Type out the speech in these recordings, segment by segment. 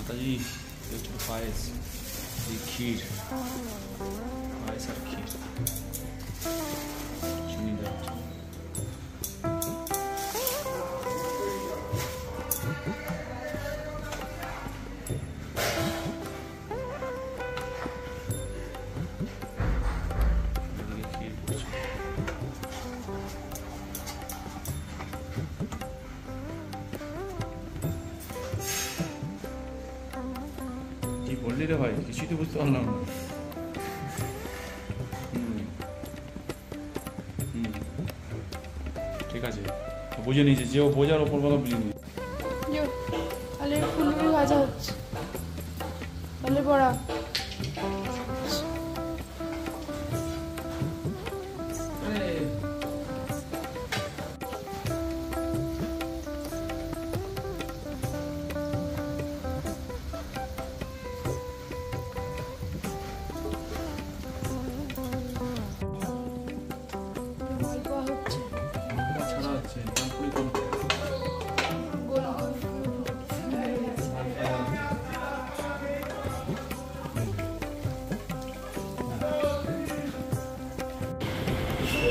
माताजी पायस खीर पायस और खीर चुनी दाल বললি রে ভাই কিছুই তো বুঝতে পারলাম না ঠিক আছে বুঝে নিয়েছি যে ও বোঝার ওপর কথা বুঝে নিয়েছি তাহলে ফুলকপি ভাজা হচ্ছে তাহলে বড়া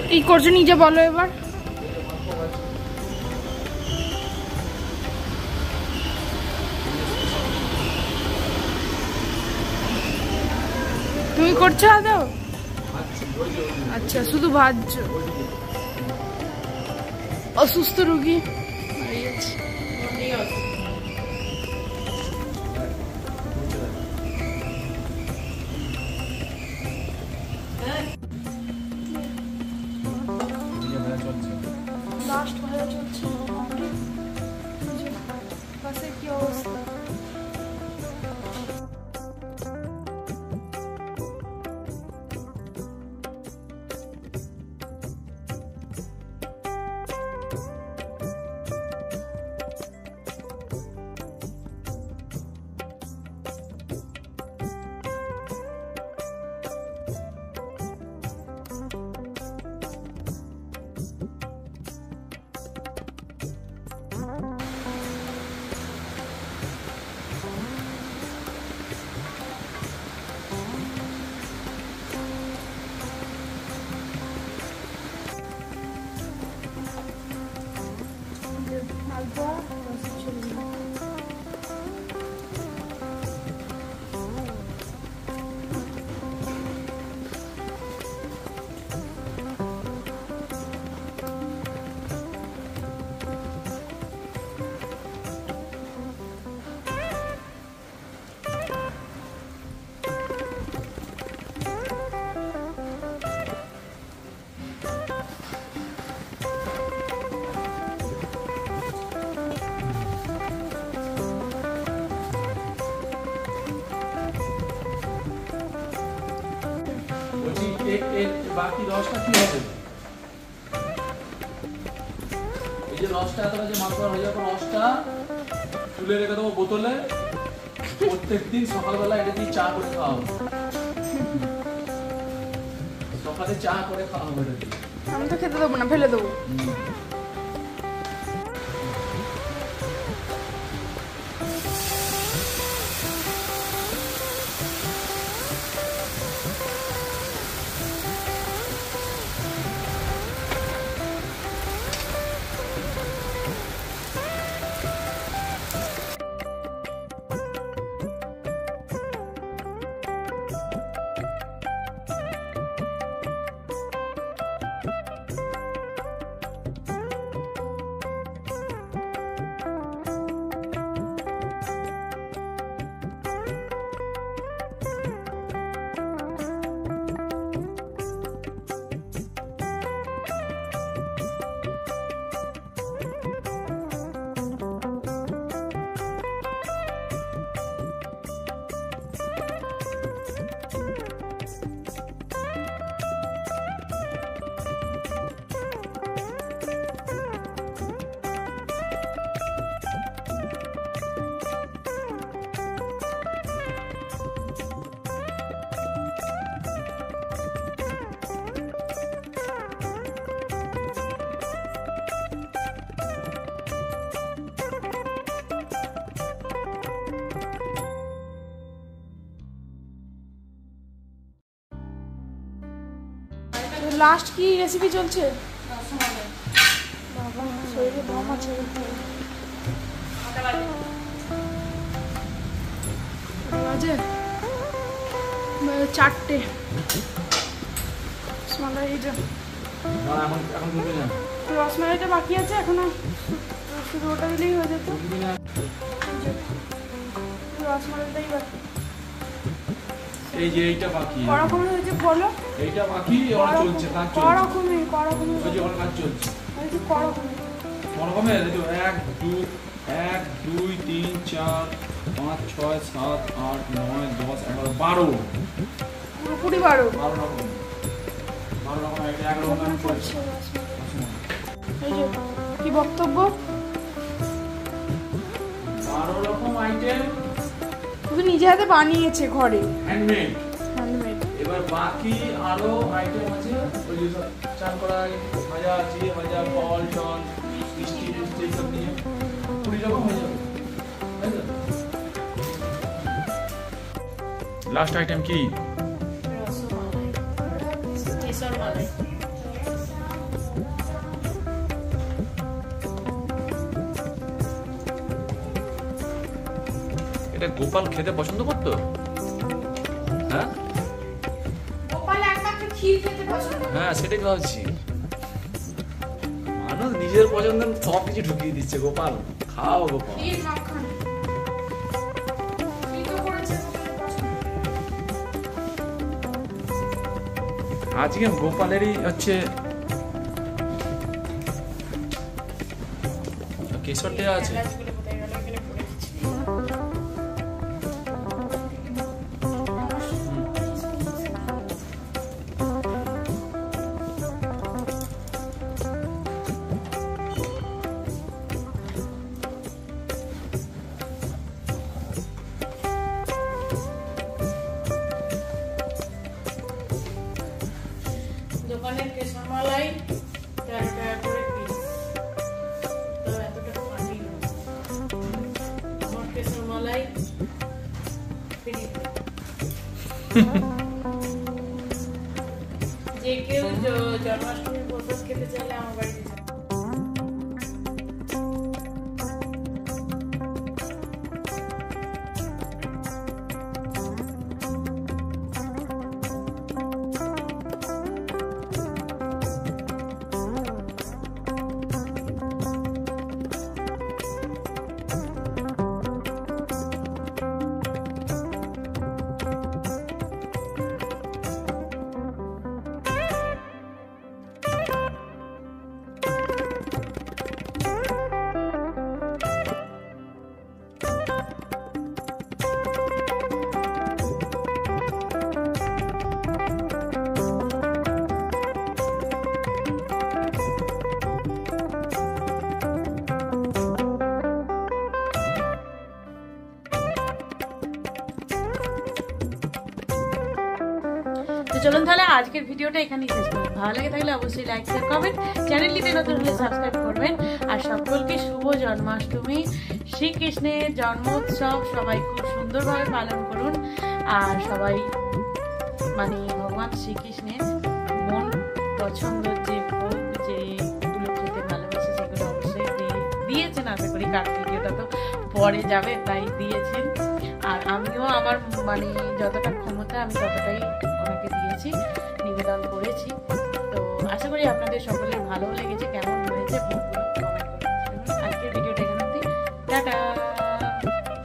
কি করছো নিজে বলো এবার তুমি করছো আদৌ আচ্ছা শুধু ভাজছো অসুস্থ রোগী লাস্ট ভাজা চলছে বাসে কি অবস্থা বাকি রসটা কি হবে এই যে রসটা এতটা যে মাল করা হয়ে যাবে রসটা তুলে রেখে দেবো বোতলে প্রত্যেকদিন সকালবেলা এটা দিয়ে চা করে খাওয়া হবে সকালে চা করে খাওয়া হবে আমি তো খেতে দেবো না ফেলে দেবো লাস্ট কি রেসিপি চলছে? বাবা শরীরে দম আছে। বাজে 4টে। রসমালাইটা রসমালাইটা বাকি আছে এখনো, শুধু ওটা দিলেই হয়ে যেত। রসমালাইটাই বাকি। এই যে এইটা বাকি, কড়াকড়ি হয়েছে বলো। এইটা বাকি, ওরা চলছে, কাজ চলছে। কড়াকড়ি ওই যে ওর কাজ চলছে। হয়েছে কড়াকড়ি। কড়াকড়ি দেখো 1 2 3 4 5 6 7 8 9 10 11 12 পুরোপুরি 12 রকম। 12 রকম আইটেম, 11 রকম চলছে। এই যে কি বক্তব্য? 12 রকম আইটেম তুমি নিজে হাতে বানিয়েছে ঘরে, হ্যান্ডমেড। এবার বাকি আরো আইটেম আছে, ওই যে সব চাল কড়াই ভাজা, চিড়ে ভাজা, ফল টল, মিষ্টি টিষ্টি সব নিয়ে 20 রকম হয়ে যাবে। লাস্ট আইটেম কি? রসমালাই, কেশর মালাই। এটা গোপাল খেতে পছন্দ করতো? হ্যাঁ গোপাল একমাত্র ক্ষীর খেতে পছন্দ করে। হ্যাঁ সেটাই ভাবছি, মানুষ নিজের পছন্দের সব কিছু ঢুকিয়ে দিচ্ছে। গোপাল খাও, গোপাল ক্ষীর মাখন কি তো করেছে গোপালের পছন্দ। আজকে গোপালেরই হচ্ছে কেশর দেওয়া আছে। এলাচগুলো কোথায় গেল? এখানে পড়ে আছে। দোকানের কেশর মালাই 4 টাকা করে পিস। তো এতটা পানি না। আমার কেশর মালাই ফ্রি। যে কেউ জন্মাষ্টমীর প্রসাদ খেতে চাইলে আমার বাড়িতে যাবে। তো চলুন তাহলে আজকের ভিডিওটা এখানেই শেষ করি। ভালো লাগে থাকলে অবশ্যই লাইক শেয়ার করবেন, চ্যানেলটিতে নতুন হলে সাবস্ক্রাইব করবেন। আর সকলকে শুভ জন্মাষ্টমী, শ্রীকৃষ্ণের জন্মোৎসব সবাই খুব সুন্দরভাবে পালন করুন। আর সবাই মানে ভগবান শ্রীকৃষ্ণের মন পছন্দের যে ভোগ যেগুলো খেতে ভালোবাসে সেগুলো অবশ্যই দিয়েছেন। আশা করি কার ভিডিওটা তো পরে যাবে, তাই দিয়েছেন। আর আমিও আমার মানে যতটা ক্ষমতা আমি ততটাই ওনাকে দিয়েছি, নিবেদন করেছি। তো আশা করি আপনাদের সকলের ভালো লেগেছে। কেমন হয়েছে কমেন্ট করবেন। আজকের ভিডিওটা এখানে টাটা।